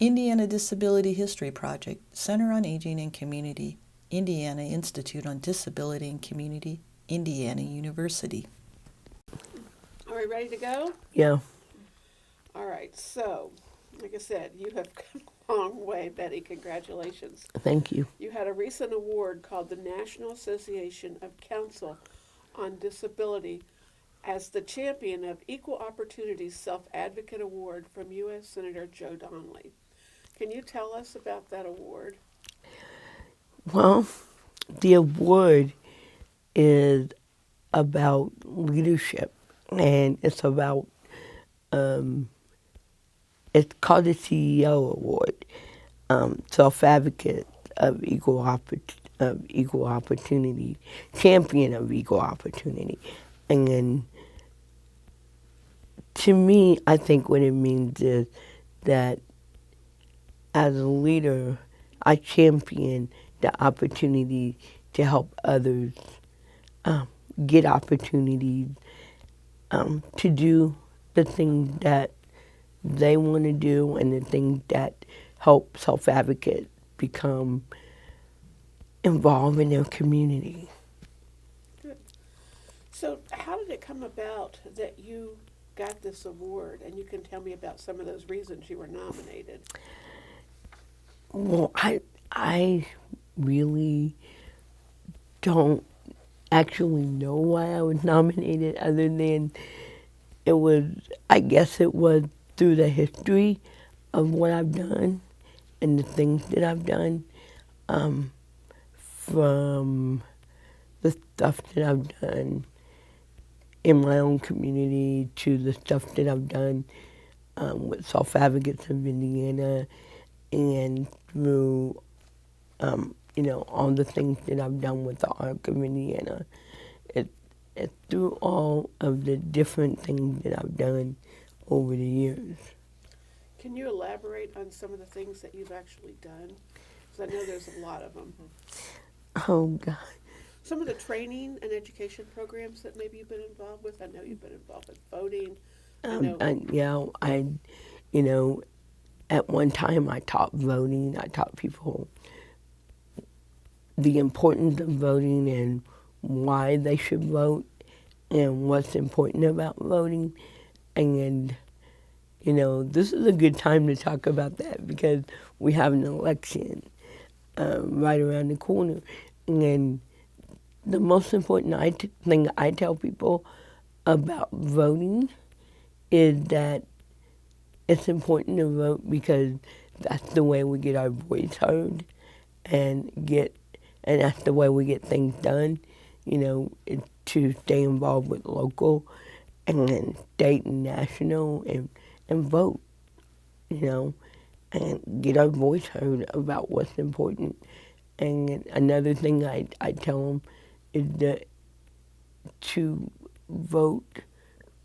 Indiana Disability History Project, Center on Aging and Community, Indiana Institute on Disability and Community, Indiana University. Are we ready to go? Yeah. All right, so, like I said, you have come a long way, Betty. Congratulations. Thank you. You had a recent award called the National Association of Council on Disability as the champion of Equal Opportunity Self-Advocate Award from U.S. Senator Joe Donnelly. Can you tell us about that award? Well, the award is about leadership, and it's about it's called the CEO Award, self-advocate of equal opportunity, champion of equal opportunity, and to me, I think what it means is that as a leader, I champion the opportunity to help others get opportunities to do the things that they want to do and the things that help self-advocates become involved in their community. Good. So, how did it come about that you got this award? And you can tell me about some of those reasons you were nominated. Well, I really don't actually know why I was nominated other than I guess it was through the history of what I've done and the things that I've done, from the stuff that I've done in my own community to the stuff that I've done with Self-Advocates of Indiana, and through all the things that I've done with the ARC of Indiana. It's through all of the different things that I've done over the years. Can you elaborate on some of the things that you've actually done? Because I know there's a lot of them. Oh, God. Some of the training and education programs that maybe you've been involved with. I know you've been involved with voting. At one time I taught voting. I taught people the importance of voting and why they should vote and what's important about voting. And, this is a good time to talk about that because we have an election right around the corner. And the most important thing I tell people about voting is that it's important to vote because that's the way we get our voice heard and that's the way we get things done, to stay involved with local and state and national and vote, and get our voice heard about what's important. And another thing I tell them is that to vote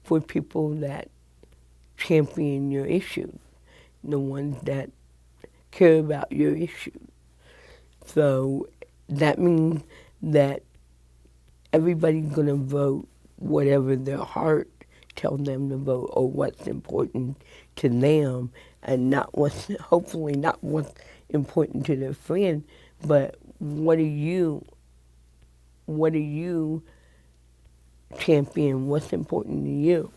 for people that champion your issues, the ones that care about your issues. So that means that everybody's going to vote whatever their heart tells them to vote or what's important to them, and hopefully not what's important to their friend, but what do you champion, what's important to you,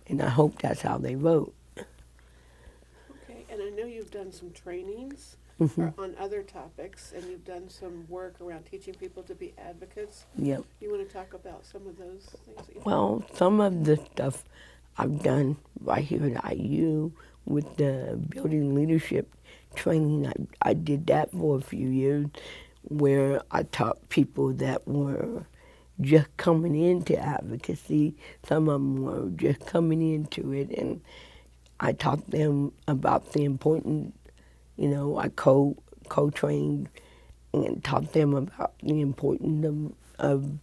and I hope that's how they vote. Okay, and I know you've done some trainings on other topics, and you've done some work around teaching people to be advocates. Yep. You want to talk about some of those things that you've Well, some of the stuff I've done right here at IU with the building leadership training, I did that for a few years where I taught people that were just coming into advocacy. Some of them were just coming into it, and I taught them about the importance. I co-trained and taught them about the importance of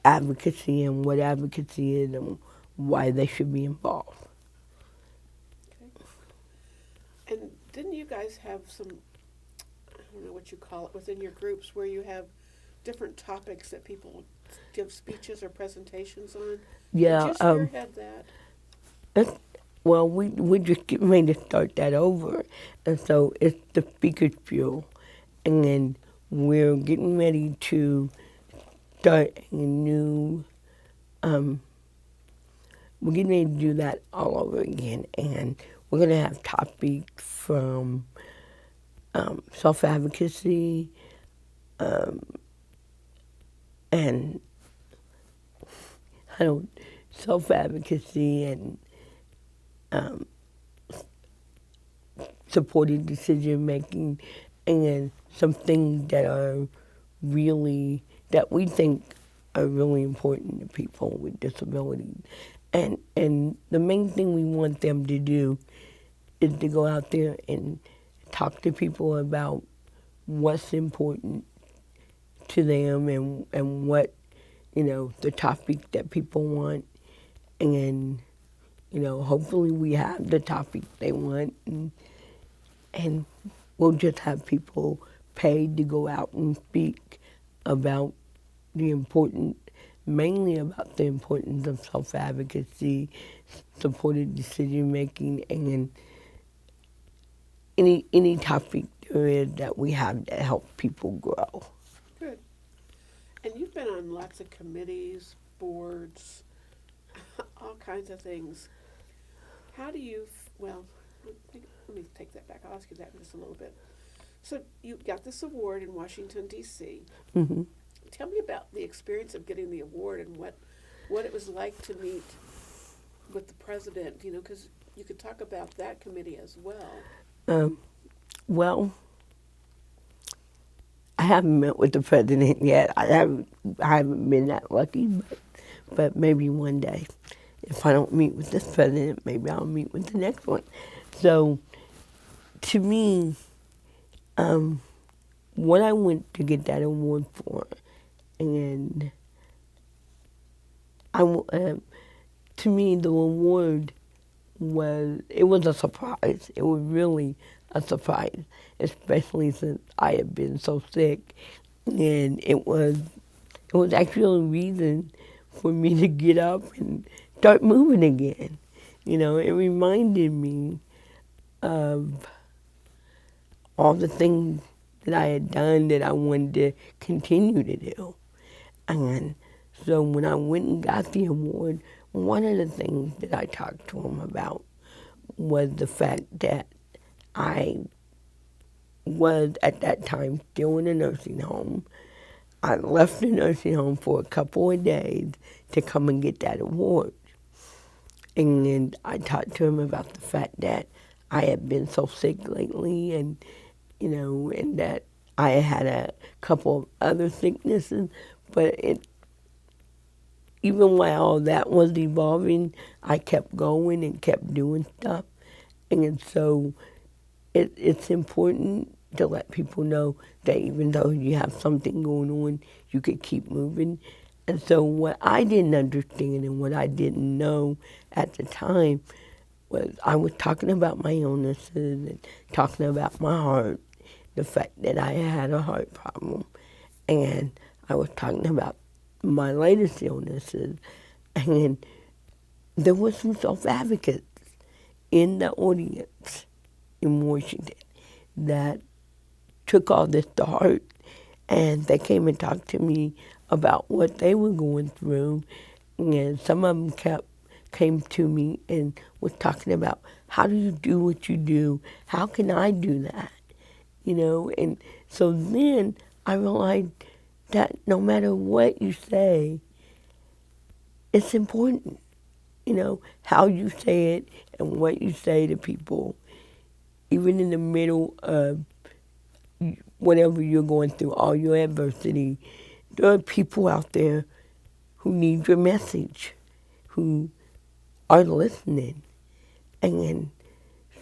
advocacy and what advocacy is and why they should be involved. Okay. And didn't you guys have some, I don't know what you call it, within your groups where you have different topics that people give speeches or presentations on? Yeah. Did you spearhead that? Well, we're just getting ready to start that over. And so it's the Speakers Bureau. And we're getting ready to start a new, we're getting ready to do that all over again. And we're going to have topics from self-advocacy and, I don't, self-advocacy and supported decision making, and some things that are really, that we think are really important to people with disabilities. And the main thing we want them to do is to go out there and talk to people about what's important to them, and what, the topic that people want. And, hopefully we have the topic they want, and we'll just have people paid to go out and speak about mainly about the importance of self-advocacy, supported decision-making, and any topic there is that we have to help people grow. Good. And you've been on lots of committees, boards, all kinds of things. How do you, well, let me take that back. I'll ask you that in just a little bit. So you got this award in Washington, D.C. Mm-hmm. Tell me about the experience of getting the award and what it was like to meet with the president, because you could talk about that committee as well. Well, I haven't met with the president yet. I haven't been that lucky, but maybe one day. If I don't meet with this president, maybe I'll meet with the next one. So, to me, what I went to get that award for, and to me, the award was a surprise. It was really a surprise, especially since I had been so sick, and it was actually a reason for me to get up and start moving again. It reminded me of all the things that I had done that I wanted to continue to do. And so when I went and got the award, one of the things that I talked to him about was the fact that I was at that time still in a nursing home. I left the nursing home for a couple of days to come and get that award. And I talked to him about the fact that I had been so sick lately, and and that I had a couple of other sicknesses, but even while all that was evolving, I kept going and kept doing stuff. And so it's important to let people know that even though you have something going on, you could keep moving. And so what I didn't understand and what I didn't know at the time was I was talking about my illnesses and talking about my heart, the fact that I had a heart problem. And I was talking about my latest illnesses. And there were some self-advocates in the audience in Washington that took all this to heart, and they came and talked to me about what they were going through, and some of them came to me and was talking about, how do you do what you do? How can I do that? And so then I realized that no matter what you say, it's important, how you say it and what you say to people, even in the middle of whatever you're going through, all your adversity. There are people out there who need your message, who are listening. And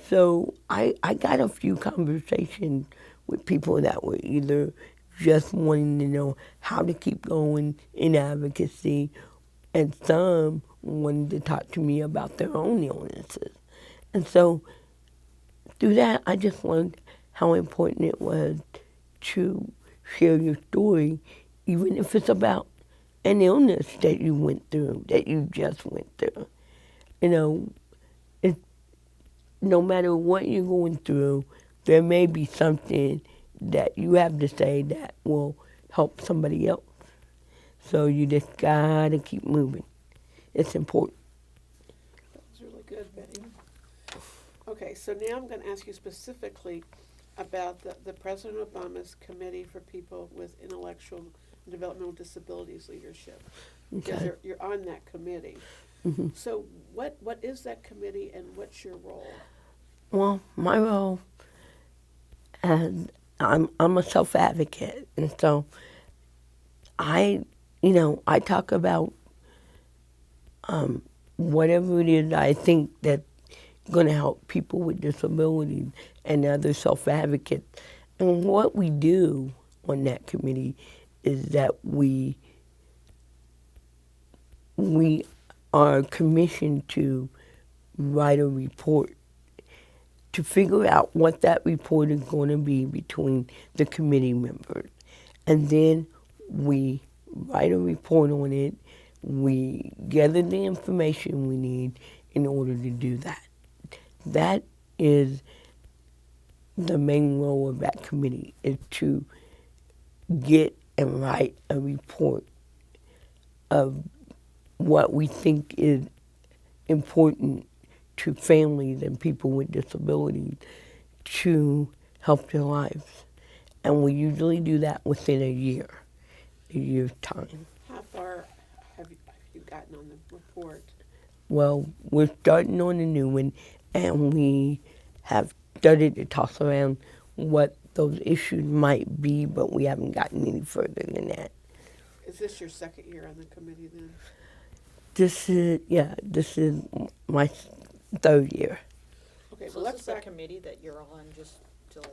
so I got a few conversations with people that were either just wanting to know how to keep going in advocacy, and some wanted to talk to me about their own illnesses. And so through that, I just learned how important it was to share your story, even if it's about an illness that you went through, that you just went through. no matter what you're going through, there may be something that you have to say that will help somebody else. So you just gotta keep moving. It's important. That was really good, Betty. Okay, so now I'm going to ask you specifically about the President Obama's Committee for People with Intellectual and Developmental Disabilities Leadership. Because Okay. you're on that committee. hmm So what is that committee and what's your role? Well, my role as I'm a self advocate, and so I talk about whatever it is I think that's going to help people with disabilities and other self advocates. And what we do on that committee is that we are commissioned to write a report to figure out what that report is going to be between the committee members. And then we write a report on it. We gather the information we need in order to do that. That is the main role of that committee, is to get and write a report of what we think is important to families and people with disabilities to help their lives. And we usually do that within a year's time. How far have you gotten on the report? Well, we're starting on a new one, and we have started to toss around what those issues might be, but we haven't gotten any further than that. Is this your second year on the committee then? This is my third year. Okay, So well is let's this a back. committee that you're on just till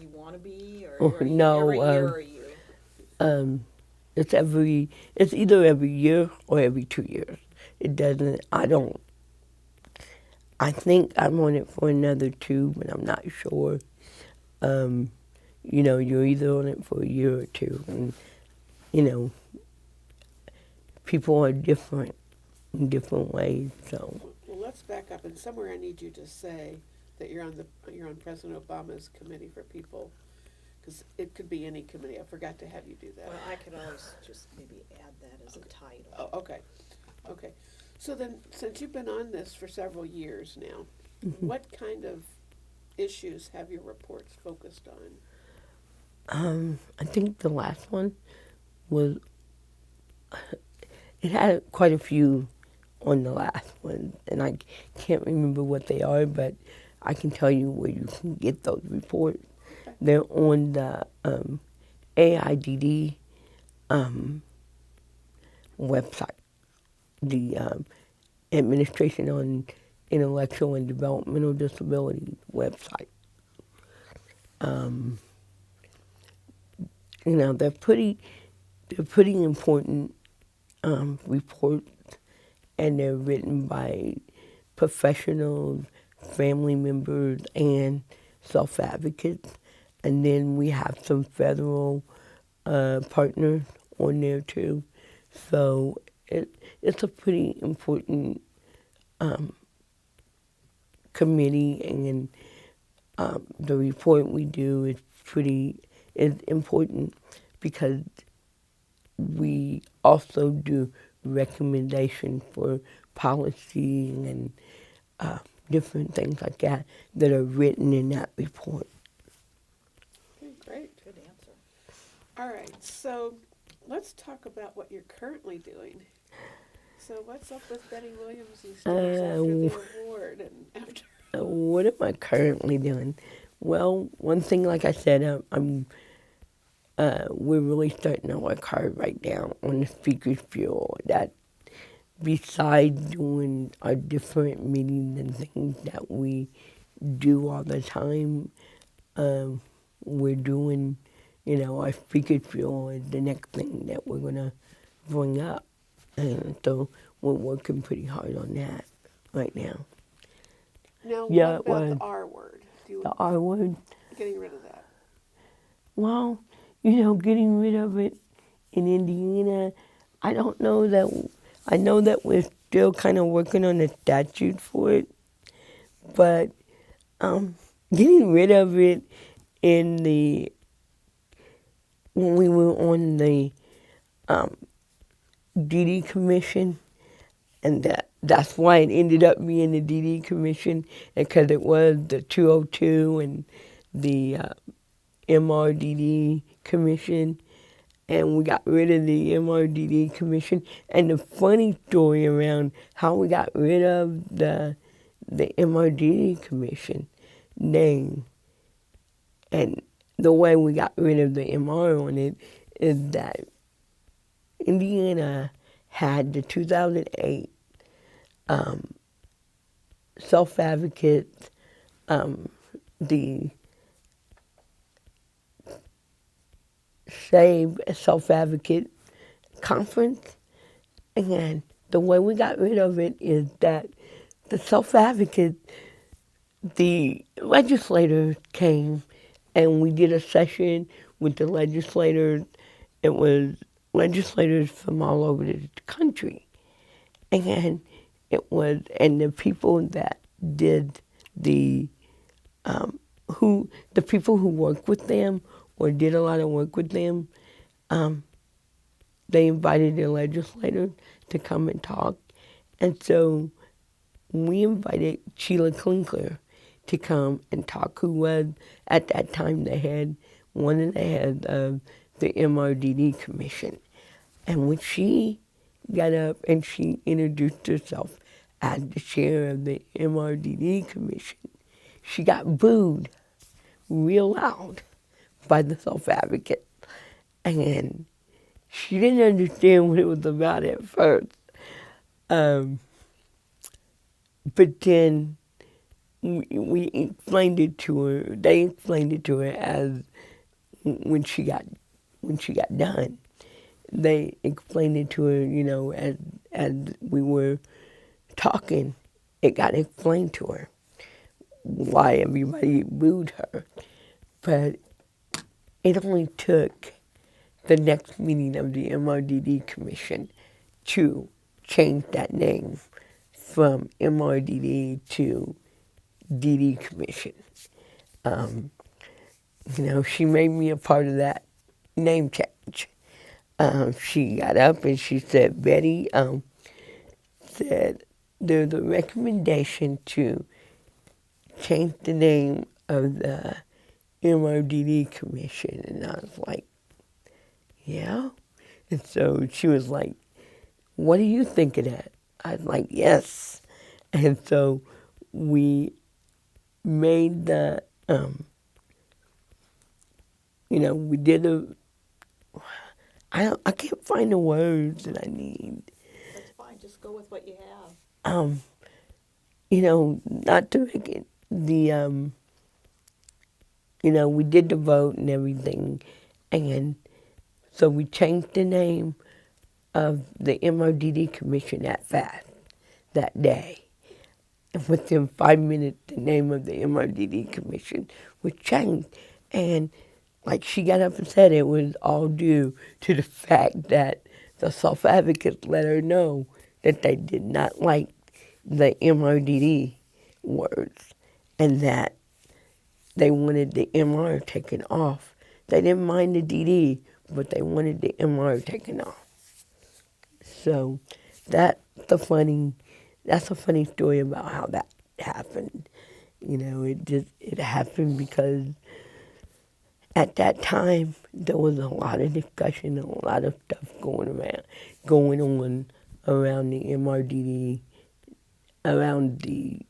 you want to be, or Oh, every no, year or you? It's either every year or every 2 years. It doesn't. I think I'm on it for another 2, but I'm not sure. You're either on it for a year or 2, and you know, people are different in different ways. So Well, let's back up, and somewhere I need you to say that you're on President Obama's Committee for People, because it could be any committee. I forgot to have you do that. Well, I could always just maybe add that as a title. Oh, okay, okay. So then, since you've been on this for several years now, what kind of issues have your reports focused on? I think the last one was. It had quite a few on the last one, and I can't remember what they are, but I can tell you where you can get those reports. Okay. They're on the AIDD website, the Administration on Intellectual and Developmental Disabilities website. They're pretty important reports, and they're written by professionals, family members, and self-advocates. And then we have some federal partners on there too. So it's a pretty important committee, and the report we do is important because we also do recommendations for policy and different things like that are written in that report. Okay, great. Good answer. All right, so let's talk about what you're currently doing. So what's up with Betty Williams these days after the award and after? What am I currently doing? Well, one thing, like I said, we're really starting to work hard right now on the speakers bureau. That, besides doing our different meetings and things that we do all the time, we're doing, our speakers bureau is the next thing that we're gonna bring up, and so we're working pretty hard on that right now. Now, Yeah, what about well, the R word? The R word. Getting rid of that. Well, getting rid of it in Indiana, I don't know that. I know that we're still kind of working on the statute for it, But getting rid of it in the when we were on the DD Commission, and that's why it ended up being the DD Commission, because it was the 202 and the MRDD Commission, and we got rid of the MRDD Commission. And the funny story around how we got rid of the MRDD Commission name and the way we got rid of the MR on it is that Indiana had the 2008 self-advocate, the Save Self-Advocate Conference, and the way we got rid of it is that the self-advocate, the legislators came and we did a session with the legislators. It was legislators from all over the country. And and the people that did the people who worked with them or did a lot of work with them, they invited the legislators to come and talk. And so we invited Sheila Klinkler to come and talk, who was, at that time, one of the heads of the MRDD Commission. And when she got up and she introduced herself as the chair of the MRDD Commission, she got booed real loud by the self-advocate. And she didn't understand what it was about at first. But then we explained it to her. They explained it to her as when she got done. They explained it to her, as we were talking. It got explained to her why everybody booed her. But it only took the next meeting of the MRDD Commission to change that name from MRDD to DD Commission. She made me a part of that name change. She got up and she said, Betty, said there's a recommendation to change the name of the MRDD Commission. And I was like, yeah? And so she was like, what do you think of that? I was like, yes. And so we made the, we did I can't find the words that I need. That's fine, just go with what you have. Not to make it we did the vote and everything, and so we changed the name of the MRDD Commission that day. And within 5 minutes, the name of the MRDD Commission was changed. And like she got up and said, it was all due to the fact that the self-advocates let her know that they did not like the MRDD words and that they wanted the MR taken off. They didn't mind the DD, but they wanted the MR taken off. So that's a funny story about how that happened. It happened because at that time there was a lot of discussion and a lot of stuff going on around the MRDD, around the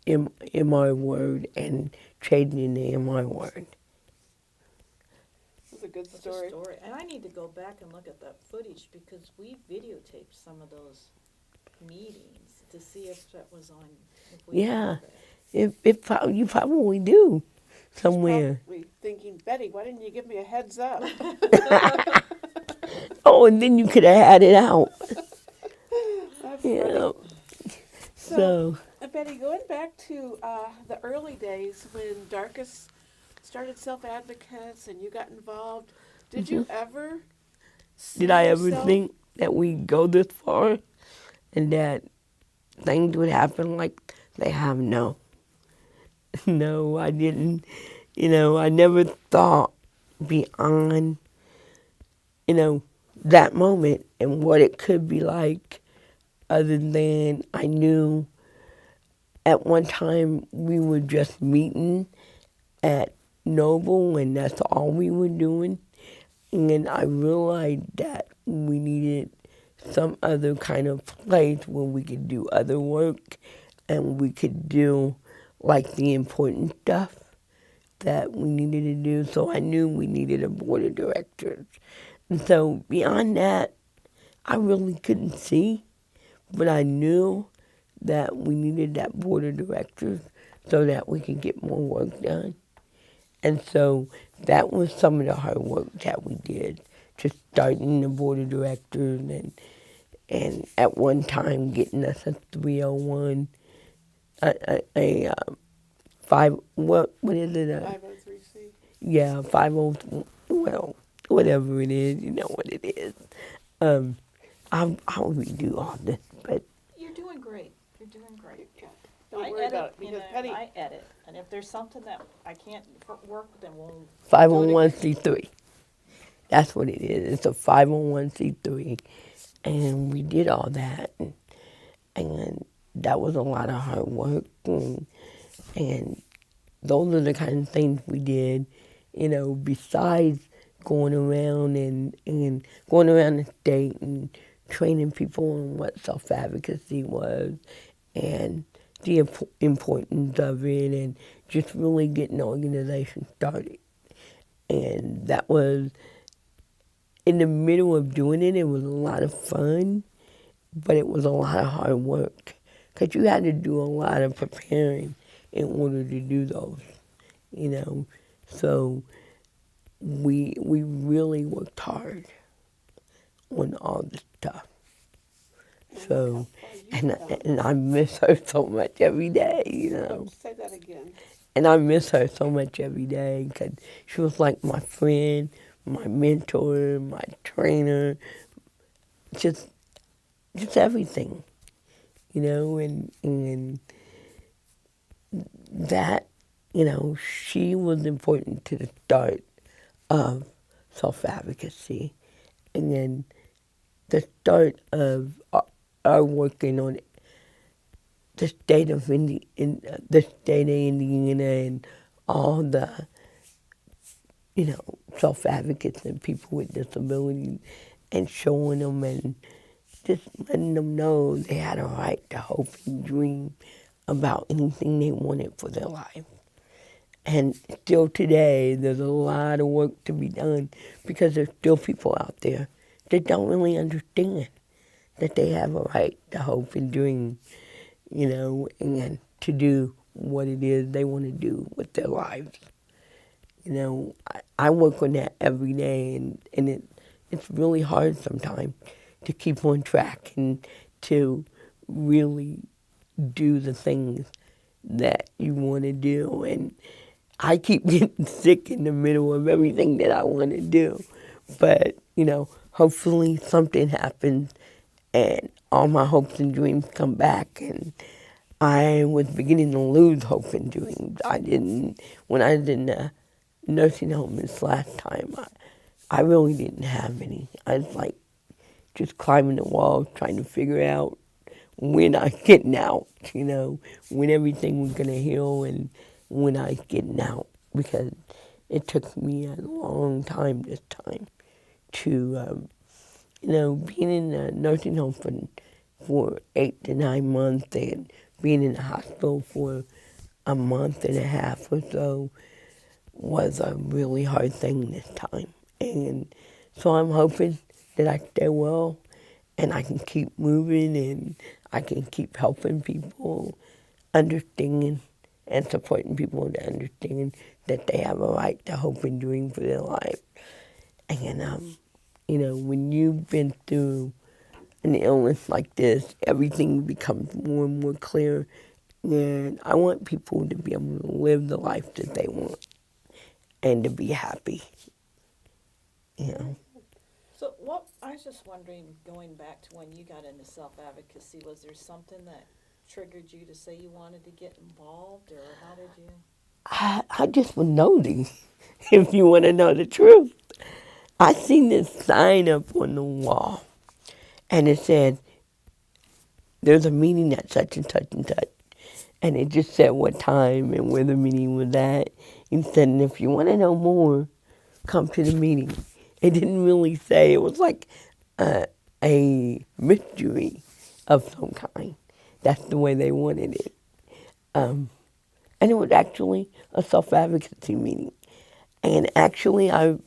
MR word and changing the MR word. That's a good That's story. a story. And I need to go back and look at that footage because we videotaped some of those meetings to see if that was on. If we Yeah, have it. you probably do somewhere. Probably thinking, Betty, why didn't you give me a heads up? Oh, and then you could have had it out. That's Yeah. funny. So Betty, going back to the early days when Darkus started self-advocates and you got involved, did you ever see did I ever yourself- think that we'd go this far and that things would happen like they have no. No, I didn't. I never thought beyond, that moment and what it could be like, other than I knew at one time we were just meeting at Noble and that's all we were doing. And I realized that we needed some other kind of place where we could do other work and we could do like the important stuff that we needed to do. So I knew we needed a board of directors. And so beyond that, I really couldn't see, but I knew that we needed that board of directors so that we could get more work done. And so that was some of the hard work that we did, just starting the board of directors and at one time getting us a 301, a five, what is it? 503C. Yeah, 50, well, whatever it is, you know what it is. I'll redo all this, but You're doing great. You're doing great. Yeah. Don't I worry edit, about it because Penny. I edit, and if there's something that I can't work, then we'll. 501c3. That's what it is. It's a 501c3. And we did all that. And that was a lot of hard work. And those are the kind of things we did, besides going around and going around the state and training people on what self-advocacy was and the importance of it and just really getting the organization started. And that was, in the middle of doing it, it was a lot of fun, but it was a lot of hard work because you had to do a lot of preparing in order to do those. So we really worked hard on all this stuff. So, and I miss her so much every day, Say that again. And I miss her so much every day because she was like my friend, my mentor, my trainer, just everything, and that, she was important to the start of self-advocacy, and then the start of our working on the state of the state of Indiana and all the self-advocates and people with disabilities and showing them and just letting them know they had a right to hope and dream about anything they wanted for their life. And still today, there's a lot of work to be done because there's still people out there that don't really understand that they have a right to hope and dream, and to do what it is they want to do with their lives. I work on that every day, and it's really hard sometimes to keep on track and to really do the things that you want to do. And I keep getting sick in the middle of everything that I want to do. But, hopefully something happens and all my hopes and dreams come back. And I was beginning to lose hope and dreams. When I was in the nursing home this last time, I really didn't have any. I was like just climbing the walls, trying to figure out when I was getting out, when everything was going to heal and when I was getting out. Because it took me a long time this time to, being in a nursing home for 8 to 9 months and being in the hospital for a month and a half or so was a really hard thing this time. And so I'm hoping that I stay well and I can keep moving and I can keep helping people understand and supporting people to understand that they have a right to hope and dream for their life. And, when you've been through an illness like this, everything becomes more and more clear. And I want people to be able to live the life that they want and to be happy. So I was just wondering, going back to when you got into self-advocacy, was there something that triggered you to say you wanted to get involved, or how did you? I just was nosy, if you want to know the truth. I seen this sign up on the wall, and it said, there's a meeting at such and such and such. And it just said what time and where the meeting was at. It said, and if you want to know more, come to the meeting. It didn't really say. It was like a mystery of some kind. That's the way they wanted it. And it was actually a self-advocacy meeting. And actually, it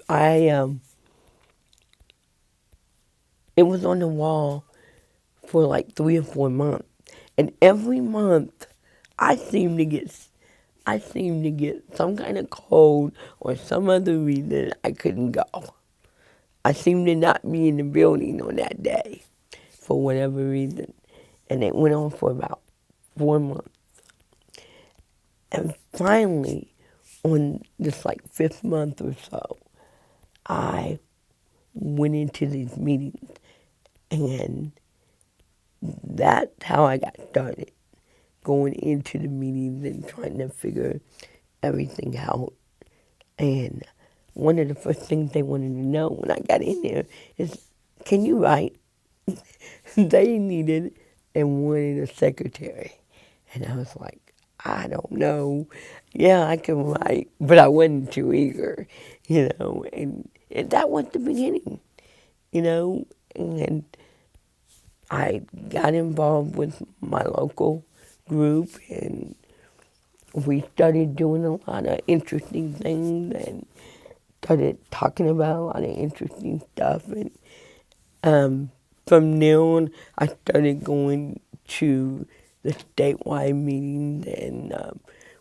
was on the wall for like 3 or 4 months. And every month, I seemed to get some kind of cold or some other reason I couldn't go. I seemed to not be in the building on that day for whatever reason. And it went on for about 4 months. And finally, on this like 5th month or so, I went into these meetings, and that's how I got started, going into the meetings and trying to figure everything out. And one of the first things they wanted to know when I got in there is, can you write? They needed and wanted a secretary. And I was like, I don't know. Yeah, I can write, but I wasn't too eager, and that was the beginning, and I got involved with my local group, and we started doing a lot of interesting things and started talking about a lot of interesting stuff. And from there on, I started going to the statewide meetings and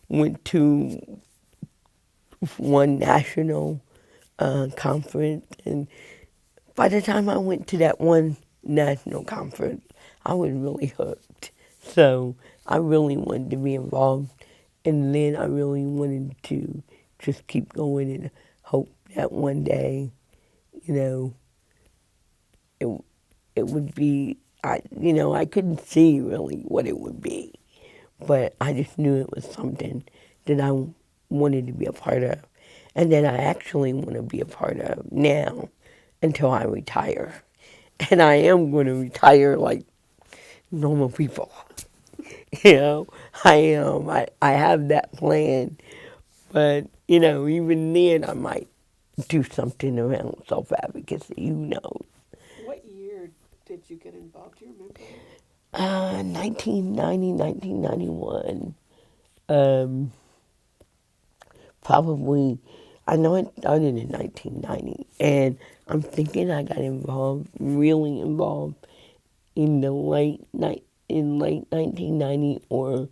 went to one national conference. And by the time I went to that one national conference, I was really hooked. So I really wanted to be involved. And then I really wanted to just keep going and hope that one day, it it would be, I couldn't see really what it would be, but I just knew it was something that I wanted to be a part of, and that I actually want to be a part of now until I retire. And I am going to retire like normal people. I am. I have that plan, but even then, I might do something around self-advocacy. Who knows? What year did you get involved? Do you remember? 1990, 1991. Um, Probably, I know it started in 1990, and I'm thinking I got involved, really involved, in late 1990 or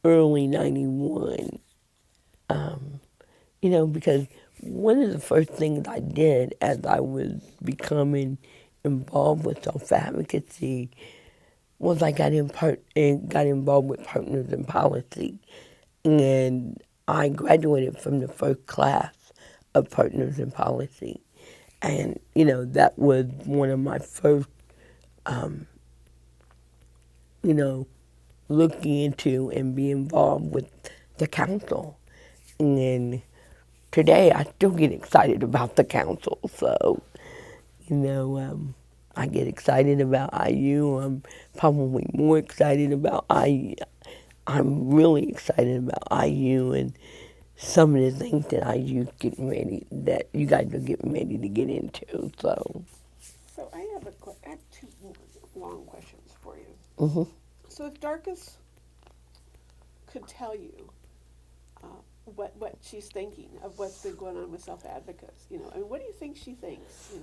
early 91. Because one of the first things I did as I was becoming involved with self-advocacy was I got involved with Partners in Policy, and I graduated from the first class of Partners in Policy, and that was one of my first, looking into and be involved with the council, and today I still get excited about the council. So I get excited about IU. I'm probably more excited about IU. I'm really excited about IU and some of the things that that you guys are getting ready to get into. So I have two long questions for you. hmm So if Darkus could tell you what she's thinking of what's been going on with self-advocates, what do you think she thinks,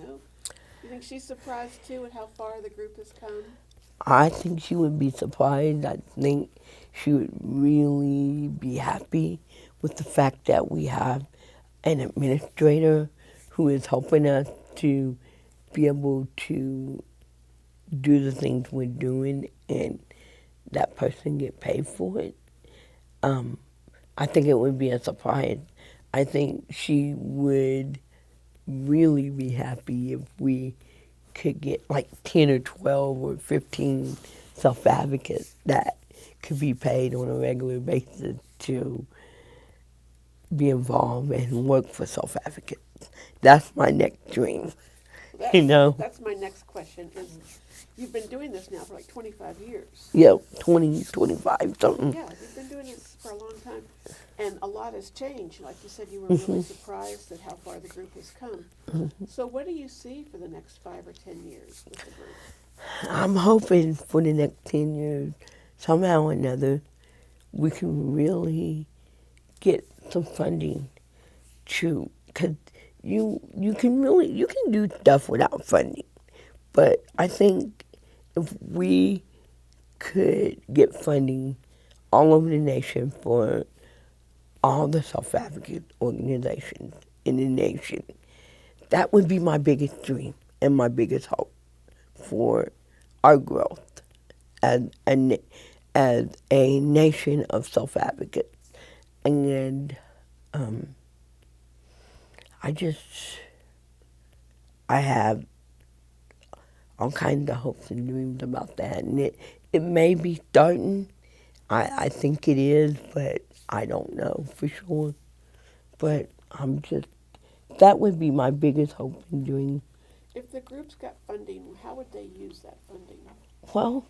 You think she's surprised too at how far the group has come? I think she would be surprised. I think she would really be happy with the fact that we have an administrator who is helping us to be able to do the things we're doing, and that person get paid for it. I think it would be a surprise. I think she would really be happy if we could get like 10 or 12 or 15 self-advocates that could be paid on a regular basis to be involved and work for self-advocates. That's my next dream, you know. That's my next question is, you've been doing this now for like 25 years. Yeah, 20, 25, something. Yeah, you've been doing this for a long time, and a lot has changed. Like you said, you were really surprised at how far the group has come. So what do you see for the next 5 or 10 years with the group? I'm hoping for the next 10 years, somehow or another, we can really get some funding to, because you can do stuff without funding. But I think if we could get funding all over the nation for all the self-advocate organizations in the nation, that would be my biggest dream and my biggest hope for our growth as a nation of self-advocates. And I have all kinds of hopes and dreams about that. And it may be starting. I think it is, but I don't know for sure. But that would be my biggest hope and dream. If the groups got funding, how would they use that funding? Well,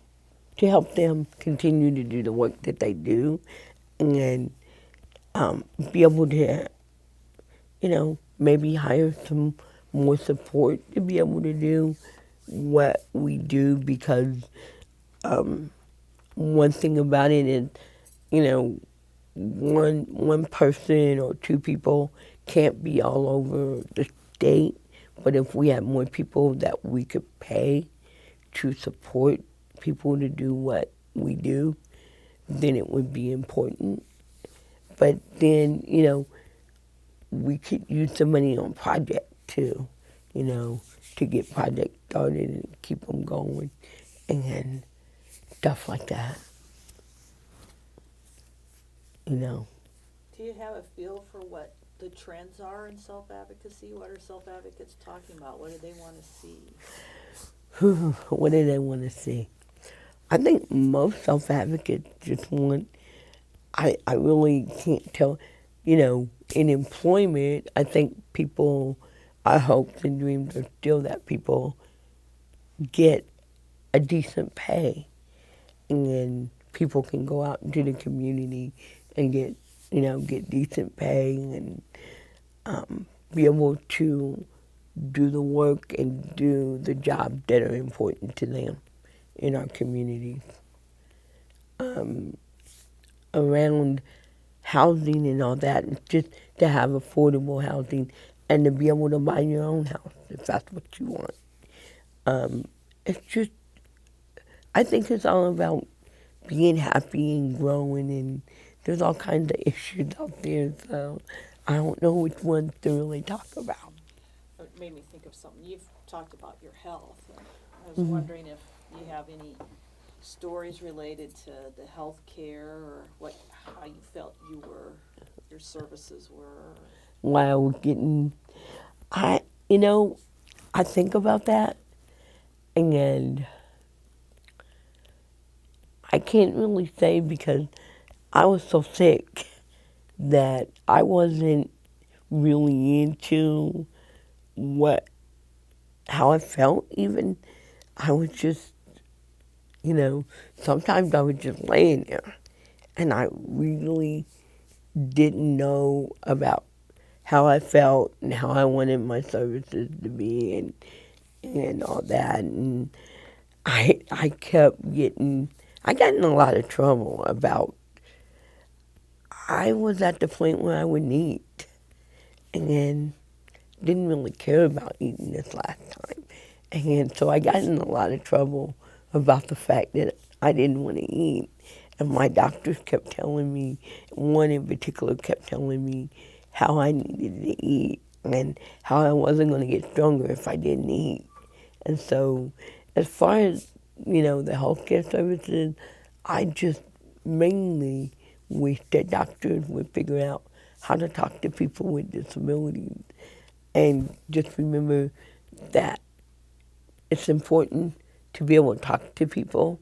to help them continue to do the work that they do and be able to, maybe hire some more support to be able to do what we do, because one thing about it is, one person or two people can't be all over the state, but if we had more people that we could pay to support people to do what we do, then it would be important. But then, we could use the money on projects too, to get projects started and keep them going and stuff like that. Do you have a feel for what the trends are in self-advocacy? What are self-advocates talking about? What do they want to see? What do they want to see? I think most self-advocates just want, I really can't tell, in employment, I think our hopes and dreams are still that people get a decent pay and people can go out into the community and get decent pay and be able to do the work and do the jobs that are important to them in our communities. Around housing and all that, just to have affordable housing and to be able to buy your own house if that's what you want. I think it's all about being happy and growing, and there's all kinds of issues out there, so I don't know which ones to really talk about. It made me think of something. You've talked about your health. I was wondering if you have any stories related to the health care or how you felt your services were. While I think about that, and I can't really say because I was so sick that I wasn't really into how I felt even. I was just, sometimes I was just laying there and I really didn't know about how I felt and how I wanted my services to be and all that. And I got in a lot of trouble about, I was at the point where I would eat and didn't really care about eating this last time. And so I got in a lot of trouble about the fact that I didn't want to eat. And my doctors kept telling me, one in particular kept telling me how I needed to eat and how I wasn't going to get stronger if I didn't eat. And so as far as, the healthcare services, I just mainly wish that doctors would figure out how to talk to people with disabilities and just remember that it's important to be able to talk to people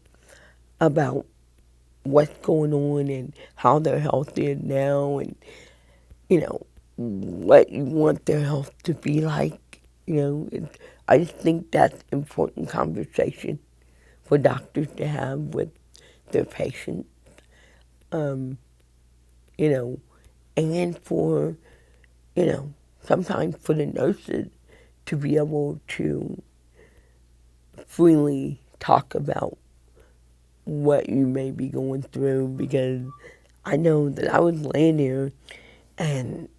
about what's going on and how their health is now, and you know what you want their health to be like. I just think that's important conversation for doctors to have with their patients. Um, you know, and for sometimes for the nurses to be able to freely talk about what you may be going through, because I know that I was laying there and,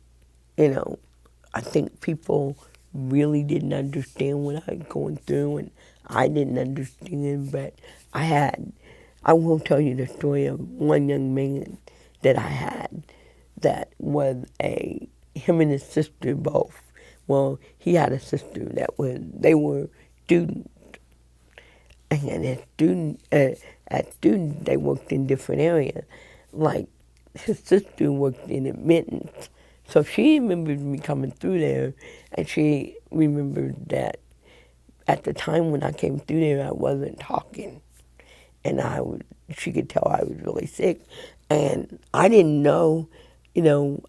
I think people really didn't understand what I was going through, and I didn't understand, but I will tell you the story of one young man that I had that was him and his sister both. Well, he had a sister they were students, and as students, they worked in different areas. Like, his sister worked in admittance. So she remembered me coming through there, and she remembered that at the time when I came through there, I wasn't talking. And she could tell I was really sick. And I didn't know,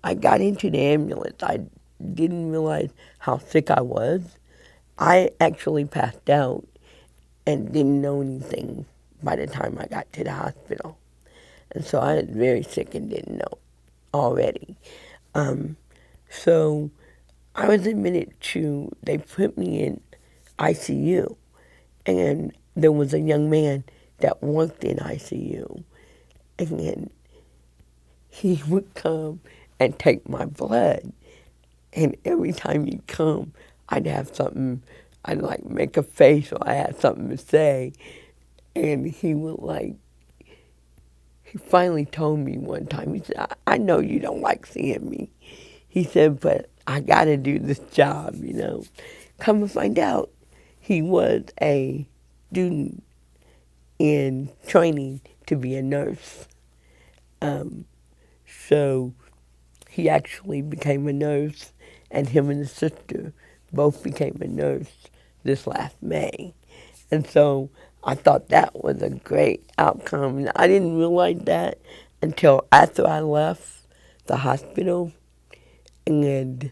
I got into the ambulance. I didn't realize how sick I was. I actually passed out and didn't know anything by the time I got to the hospital. And so I was very sick and didn't know already. So I was admitted they put me in ICU, and there was a young man that worked in ICU, and he would come and take my blood. And every time he'd come, I'd have something, I'd like make a face or I had something to say. And he finally told me one time, he said, I know you don't like seeing me. He said, but I got to do this job, Come to find out, he was a student in training to be a nurse. So he actually became a nurse, and him and his sister both became a nurse this last May. And so I thought that was a great outcome. And I didn't realize that until after I left the hospital, and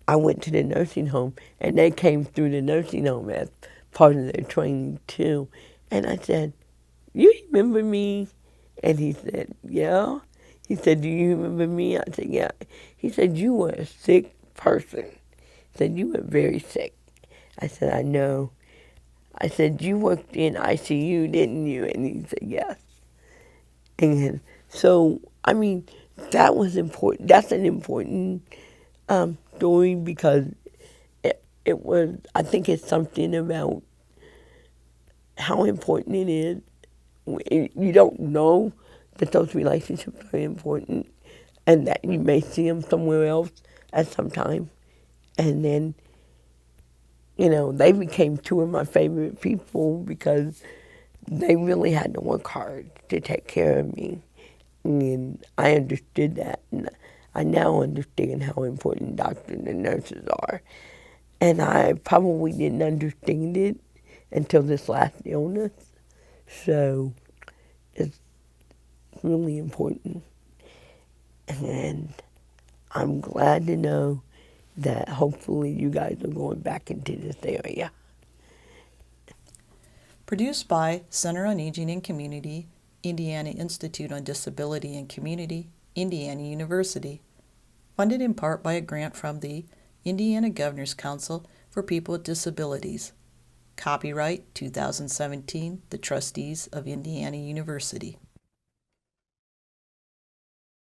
I went to the nursing home, and they came through the nursing home as part of their training too. And I said, you remember me? And he said, yeah. He said, do you remember me? I said, yeah. He said, you were a sick person. He said, you were very sick. I said, I know. I said, you worked in ICU, didn't you? And he said, yes. And so, that was important. That's an important story, because it was, I think it's something about how important it is. You don't know that those relationships are important and that you may see them somewhere else at some time. And then, they became two of my favorite people because they really had to work hard to take care of me. And I understood that. And I now understand how important doctors and nurses are. And I probably didn't understand it until this last illness. So it's really important. And I'm glad to know that hopefully you guys are going back into this area. Produced by Center on Aging and Community, Indiana Institute on Disability and Community, Indiana University. Funded in part by a grant from the Indiana Governor's Council for People with Disabilities. Copyright 2017, the Trustees of Indiana University.